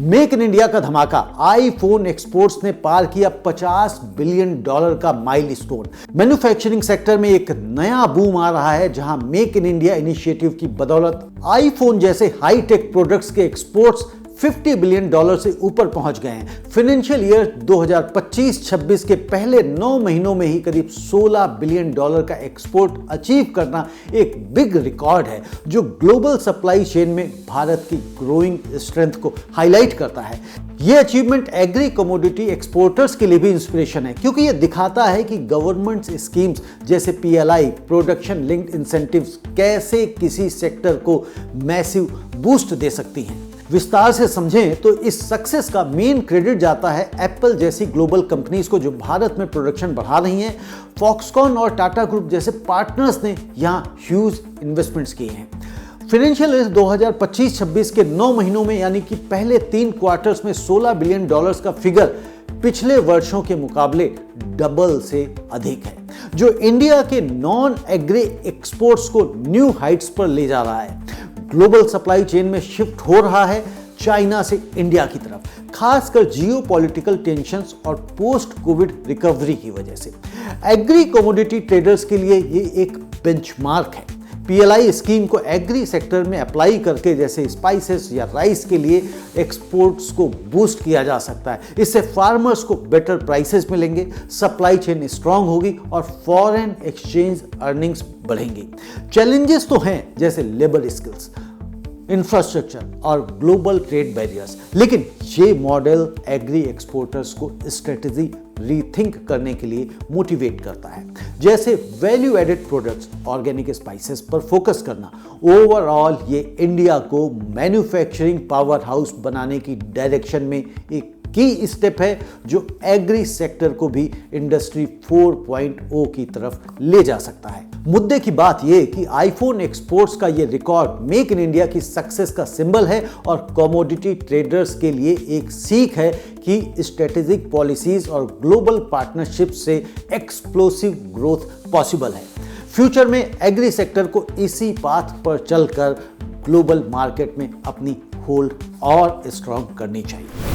Make in India का धमाका, iPhone exports ने पार किया $50 बिलियन का माइलस्टोन। मैन्युफैक्चरिंग सेक्टर में एक नया बूम आ रहा है, जहां मेक इन इंडिया इनिशिएटिव की बदौलत आईफोन जैसे हाईटेक प्रोडक्ट्स के एक्सपोर्ट्स $50 बिलियन से ऊपर पहुंच गए हैं। फाइनेंशियल ईयर 2025-26 के पहले 9 महीनों में ही करीब $16 बिलियन का एक्सपोर्ट अचीव करना एक बिग रिकॉर्ड है, जो ग्लोबल सप्लाई चेन में भारत की ग्रोइंग स्ट्रेंथ को हाईलाइट करता है। यह अचीवमेंट एग्री कमोडिटी एक्सपोर्टर्स के लिए भी इंस्पिरेशन है, क्योंकि यह दिखाता है कि गवर्नमेंट स्कीम्स जैसे PLI, प्रोडक्शन लिंक्ड इंसेंटिव्स, कैसे किसी सेक्टर को मैसिव बूस्ट दे सकती हैं। विस्तार से समझें तो इस सक्सेस का मेन क्रेडिट जाता है एप्पल जैसी ग्लोबल कंपनीज को, जो भारत में प्रोडक्शन बढ़ा रही हैं। फॉक्सकॉन और टाटा ग्रुप जैसे पार्टनर्स ने यहां ह्यूज इन्वेस्टमेंट्स किए हैं। फाइनेंशियल ईयर 2025-26 के 9 महीनों में, यानी कि पहले 3 क्वार्टर्स में $16 बिलियन का फिगर पिछले वर्षों के मुकाबले डबल से अधिक है, जो इंडिया के नॉन एग्री एक्सपोर्ट्स को न्यू हाइट्स पर ले जा रहा है। ग्लोबल सप्लाई चेन में शिफ्ट हो रहा है चाइना से इंडिया की तरफ, खासकर जियोपॉलिटिकल टेंशंस और पोस्ट कोविड रिकवरी की वजह से। एग्री कमोडिटी ट्रेडर्स के लिए ये एक बेंचमार्क है। PLI स्कीम को एग्री सेक्टर में अप्लाई करके, जैसे स्पाइसेस या राइस के लिए एक्सपोर्ट्स को बूस्ट किया जा सकता है। इससे फार्मर्स को बेटर प्राइसेस मिलेंगे, सप्लाई चेन स्ट्रांग होगी और फॉरेन एक्सचेंज अर्निंग्स बढ़ेंगी। चैलेंजेस तो हैं, जैसे लेबर स्किल्स, इंफ्रास्ट्रक्चर और ग्लोबल ट्रेड बैरियर्स, लेकिन ये मॉडल एग्री एक्सपोर्टर्स को स्ट्रेटेजी रीथिंक करने के लिए मोटिवेट करता है, जैसे value added products, organic spices पर फोकस करना। ओवरऑल ये इंडिया को मैन्युफैक्चरिंग पावर हाउस बनाने की डायरेक्शन में एक की स्टेप है, जो एग्री सेक्टर को भी इंडस्ट्री 4.0 की तरफ ले जा सकता है। मुद्दे की बात यह कि आईफोन एक्सपोर्ट्स का ये रिकॉर्ड मेक इन इंडिया की सक्सेस का सिंबल है और कमोडिटी ट्रेडर्स के लिए एक सीख है कि स्ट्रेटेजिक पॉलिसीज और ग्लोबल पार्टनरशिप से एक्सप्लोसिव ग्रोथ पॉसिबल है। फ्यूचर में एग्री सेक्टर को इसी पाथ पर चलकर ग्लोबल मार्केट में अपनी होल्ड और स्ट्रांग करनी चाहिए।